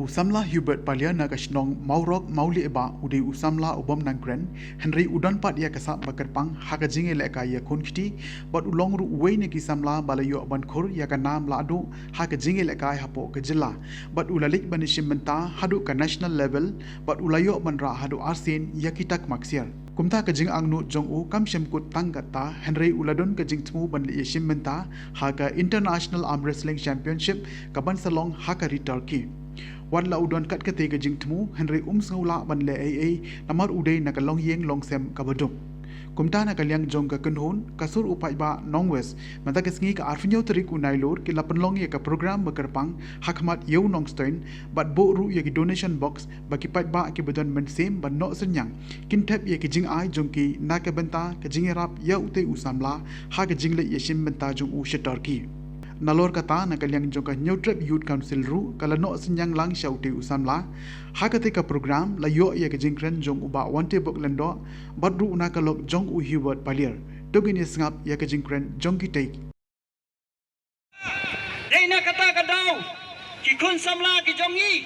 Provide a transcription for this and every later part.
Usamla Hubert Palia nagashnong Maurok Mauli eba udai usamla ubom nangkren Henry udan pat ya kasap bakerpang hakajinge leka ya kunchti bat ulong ru uwei ne kisamla balayo ban khur ya kanam ladu hakajinge leka hapo kejela bat ulalik banishim menta hadu ka national level bat ulayo banra hadu arsin ya kitak maksiar kumta kajing angnu jongu kamshem kut tanggata Henry uladon kajing tmu banli yeshim menta haka International Arm Wrestling Championship kaban salong hakari Turkey wan la udon kat kate gajing temu Henry sngula ban le AA namar udai nakalong yeng longsem kabadum kumta nakalyang jong ka kunhun kasur upai ba nongwes mata kesngi ka arfinyo tarik unailur ki lapenlong ye ka program bakerpang hakmat yeu nongstein bat bo ru ye ki donation box baki pat ba ki badon mensem ban no senyang kintep ye ki jing ai jong ki nakabenta ka jingerap ya utai usamla ha ka jingle ye shim benta jong u shetarki nalor kata nakalyang jongka Neutrep Youth Council ru kalano senyang lang syauti usamla hakate ka program layo ya ke jingkren jong uba wante bok lendo badru unakalok jong u Hubert Palier dogini sngap ya ke jingkren jong ki take Deina kata kadau ki kun samla ki jongi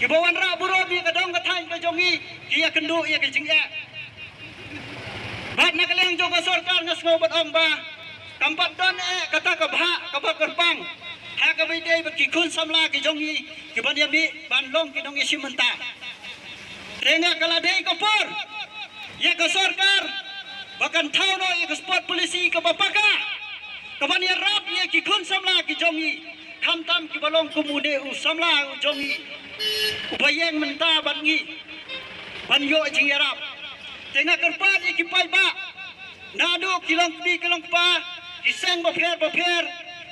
ki bawan ra buro bi kadong kathan ka jongi ki ya kendu ya ke jingya bat nakalyang jongka sarkar ngasngau bat amba kampat don kata ka bha ka kerpang ha ka bidei ki kun samla ki jongi ki ban yami ban long ki dong isi menta renga kala dei ko por ya ka sarkar bahkan thauno ya ka sport polisi ka bapaka ka ban ya rap ya ki kun samla ki jongi tham tam ki balong kumude u samla u jongi ubayeng menta ban ngi ban yo jing ya rap renga kerpa ki pai ba nado kilong bi kilong pa kisang bapher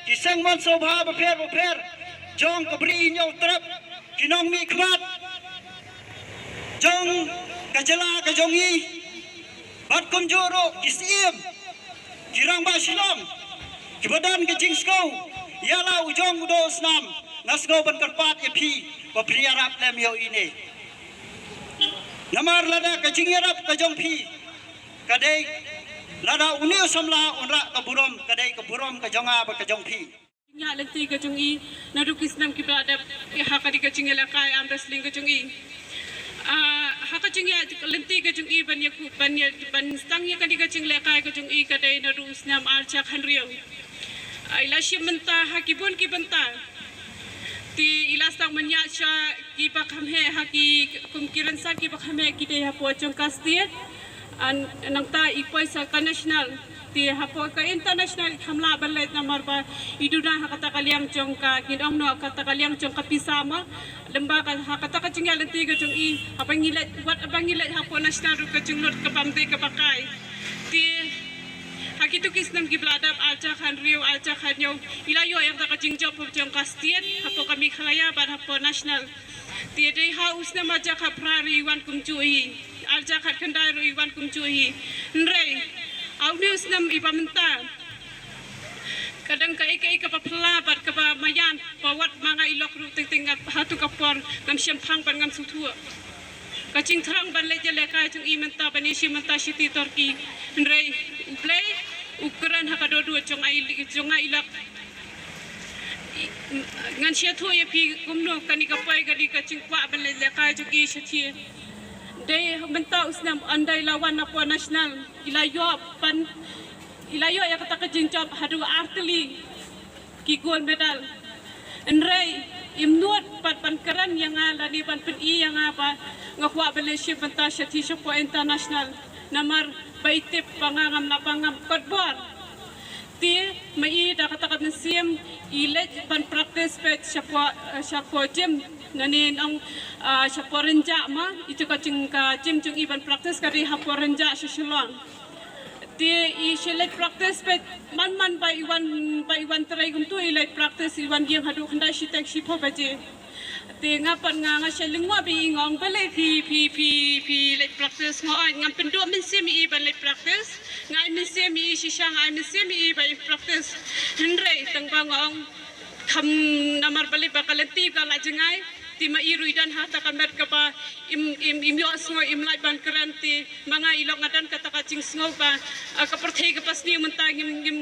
kisang man sobha bapher jong kabri nyau trap kinong mi khmat jong kajala kajongi bat komjoro kisiem kirang ba silom kibadan kajing skau yala ujong do snam nasgo ban karpat epi bapri arab lem yo ini namar lada kajing arab kajong pi kadai lada unio samla unra kaburom kadai kaburom kajonga ba kajong pi nya lenti kajongi nadu kisnam ki bada hakadi kajingela kai am wrestling kajongi hakajingi lenti kajongi ban stangya kadi kajingela kai kajongi kadai nadu snam archa khanriyo ilashi menta hakibun ki benta ti ilastang manya sha ki pakhamhe haki kumkiran sa ki pakhamhe ki de hapo chong kastiet nang ta ipoi sa ka national ti hapo ka international hamla balait namar ba iduna hakata kalyang jong ka kinong no hakata kalyang jong ka pisama lemba ka hakata ka jingal ti ka jong i apangilat wat apangilat hapo national ka junglot ka pamte ka pakai ti hakitu kisnam gibladap alcha khan riu alcha khanyo ilayo yang ka jingjo po jong ka stiet hapo kami khalaya ban hapo national ti dei haus na maja ka prari wan kumchui alja khat khandai ro iwan kumchui nrei au news nam ipamenta kadang ka ikai ka papla bat ka mayan pawat manga ilok ru ting hatu ka por ngam syemphang ban ngam suthua kacing thrang ban leje leka chung imenta banishi menta shiti Turkey nrei uplay ukran hakadodu chung ai ilak ngan syathu ye pi kumno kanika pai gadi kacing pa ban leje leka chung i shathi day menta usnam andai lawan apa nasional ilayo ya kata kejingcap hadu artili ki gold medal enrei imnuat pan keran yang ala di pan i yang apa ngakwa Malaysia menta syati syapo international namar baitip pangangam lapangam kodbor ti mai da kata sim ilet pan practice pet syapo gym nanin ang syaporenja ma itu kacing ka gym chung iban practice kari haporenja syulang ti I select practice pet man by iwan try gum tu ilai practice iwan game hadu khandai shitek shipo baje ti ngapan nga selingwa bi ngong bale pi like practice ngo ngam pendu min semi iban like practice ngai min semi shisang ai min semi by practice henrei tang bangong kham namar bali bakalenti ka la jengai ti mairu dan hata kamet kapa im yo sngo im lai ban keranti manga ilok ngadan kata kacing sngo ba kaperthei ka pasni mentang im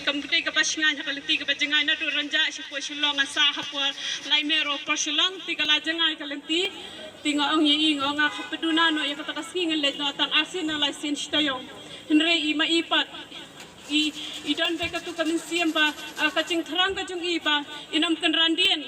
kamputei ka pasngan hakalti ka jengai na tu ranja sipo silong asa hapwa lai mero pasilong ti kala jengai kalenti tinga ang yi nga kapeduna no ya kata kasing let no tang asin na license tayo henre i maipat i dan beka tu kamin siam ba kacing tharang ka jung i ba inam kan randien